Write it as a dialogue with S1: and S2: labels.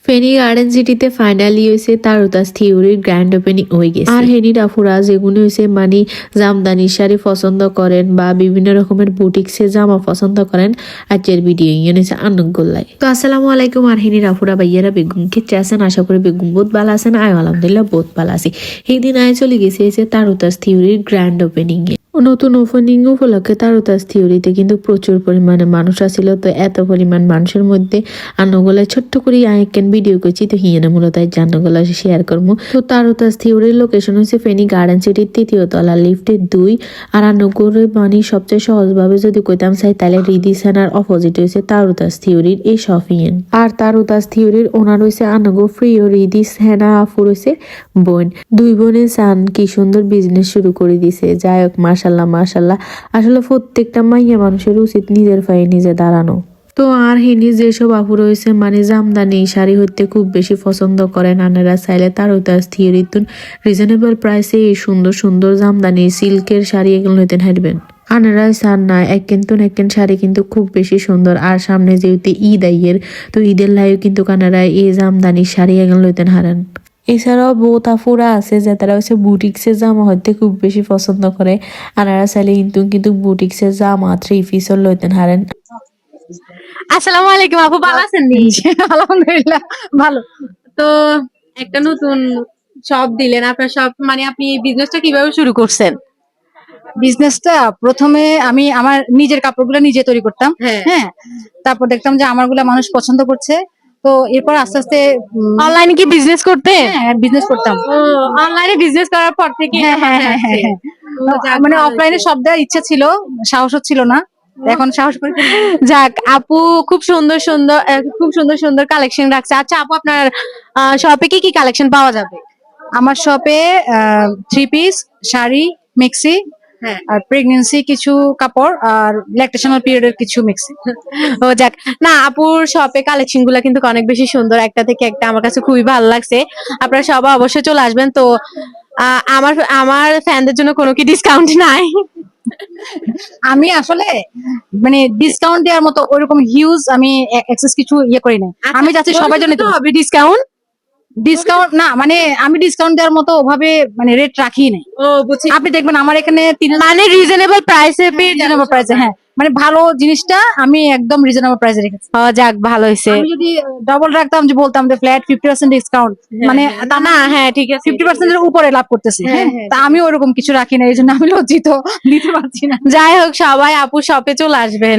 S1: Feni garden সিটিতে finally হয়েছে তারুতাস থিওরির গ্র্যান্ড ওপেনিং হয়ে গেছে। আর হেনি রাফুরা যেগুলো হয়েছে মানে জামদানি শাড়ি পছন্দ করেন বা বিভিন্ন রকমের বুটিক্সে জামা পছন্দ করেন আজকের ভিডিও হয়েছে আনন্দগোল্লাই। তো আসসালামু আলাইকুম। আর হেনি রাফুরা ভাইয়ারা বেগুন খেতে আছেন, আশা করি বেগুন বহুত ভালো আছেন। আয় আলহামদুলিল্লাহ বহুত ভালো আছি। সেই দিন আয় চলে গেছে তারুতাস থিওরির গ্র্যান্ড ওপেনিং এ। নতুন ওপেনিং উপলক্ষে তারুতাস থিওরিতে কিন্তু প্রচুর পরিমাণে মানুষ আসছিল। তো এত পরিমাণ মানুষের মধ্যে আন্নগোলায় ছোট্ট করে আইকেন ভিডিও করছি, তো হিয়ানা মূলত জান্নগোলা শেয়ার করবো। তো তারুতাস থিওরির লোকেশন হচ্ছে ফেনী গার্ডেন সিটির ৩য় তলা লিফটের ২। আর আন্নগোলে মানে সবচেয়ে সহজভাবে যদি কইতাম চাই তাহলে রিদি সেনার অপোজিট হয়েছে তারুতাস থিওরির এই শপিং। আর তারুতাস থিওরির ওনার হয়েছে আন্নগো প্রিয় রিদি সেনা আফুর হয়েছে বোন। দুই বোনে চান কি সুন্দর বিজনেস শুরু করে দিছে। যাই হোক মাশাল্লাহ মাশাল্লাহ, আসলে প্রত্যেকটা মাইয়া মানুষের উচিত নিজের পায়ে নিজে দাঁড়ানো। তো আর হিনি যেসব আপু রয়েছে মানে জামদানি শাড়ি হইতে খুব বেশি পছন্দ করেন, আনারা চাইলে তারুতাস থিওরিতুন রিজনেবল প্রাইসে এই সুন্দর সুন্দর জামদানি সিল্কের শাড়ি এগুলো হইতেন হারবেন। আনারা চান না এককেন শাড়ি কিন্তু খুব বেশি সুন্দর। আর সামনে যেহেতু ঈদ আইয়ের, তো ঈদের লাইও কিন্তু কানারা এই জামদানি শাড়ি এগুলো হইতেন হারান। এছাড়াও বহুত আফুরা আছে যে তারা হচ্ছে বুটিক্সের জামা হইতে খুব বেশি পছন্দ করে। আনারা চাইলে কিন্তু বুটিক্সের জামা 3 পিসও লইতেন হারেন।
S2: আসসালামু আলাইকুম আপু, ভালো আছেন নি? আলহামদুলিল্লাহ ভালো। তো একটা নতুন শপ দিলেন, আপনার শপ মানে আপনি বিজনেসটা কিভাবে শুরু করছেন?
S3: বিজনেসটা প্রথমে আমি আমার নিজের কাপড়গুলো নিজে তৈরি করতাম।
S2: হ্যাঁ।
S3: হ্যাঁ, তারপর দেখতাম যে আমারগুলা মানুষ পছন্দ করছে। তো এরপর আস্তে আস্তে
S2: অনলাইনে কি বিজনেস করতে?
S3: বিজনেস করতাম।
S2: ও, অনলাইনে বিজনেস করার পর থেকে
S3: হ্যাঁ হ্যাঁ হ্যাঁ হ্যাঁ হ্যাঁ। মানে অফলাইনে সব দেওয়ার ইচ্ছা ছিল, সাহস হচ্ছিল না। এখন সাহস করে ফেলেছি।
S2: যাক, আপু খুব সুন্দর সুন্দর খুব সুন্দর সুন্দর কালেকশন রাখছে। আচ্ছা আপু, আপনার শপে কি কি কালেকশন পাওয়া যাবে?
S3: আমার শপে 3 পিস, শাড়ি, মেক্সি,
S2: হ্যাঁ।
S3: আর প্রেগনেন্সি কিছু কাপড়, আর ল্যাকটেশনাল পিরিয়ডের কিছু মেক্সি।
S2: ও যাক, না আপুর শপে কালেকশন গুলা কিন্তু অনেক বেশি সুন্দর, একটা থেকে একটা আমার কাছে খুবই ভালো লাগছে। আপনারা সবাই অবশ্যই চলে আসবেন। তো আমার আমার ফ্যানদের জন্য কোনো কি ডিসকাউন্ট নাই?
S3: আমি আসলে মানে ডিসকাউন্ট দেওয়ার মতো ওরকম হিউজ আমি এক্সেস কিছু ইয়ে করি না। আমি যাচ্ছি সবার জন্য
S2: তো হবে ডিসকাউন্ট।
S3: ডিসকাউন্ট না, মানে আমি ডিসকাউন্ট দেওয়ার মতো ওভাবে মানে রেট রাখি নাই।
S2: ও বুঝছি,
S3: আপনি দেখবেন আমার এখানে
S2: মানে রিজনেবল প্রাইসে পেয়ে
S3: রিজনেবল প্রাইসে। হ্যাঁ, মানে ভালো জিনিসটা আমি একদম রিজনেবল প্রাইসে রেখেছি।
S2: ও যাক, ভালো হয়েছে।
S3: আমি যদি ডবল রাখতাম, যে বলতাম যে ফ্ল্যাট 50% ডিসকাউন্ট, মানে তা
S2: না, হ্যাঁ ঠিক আছে,
S3: 50% এর উপরে লাভ করতেছি।
S2: হ্যাঁ,
S3: হ্যাঁ,
S2: হ্যাঁ,
S3: তা আমি ওরকম কিছু রাখি না, এই জন্য আমি লজ্জিত, দিতে পারছি না।
S2: যাই হোক সবাই আপু শপে চলে আসবেন।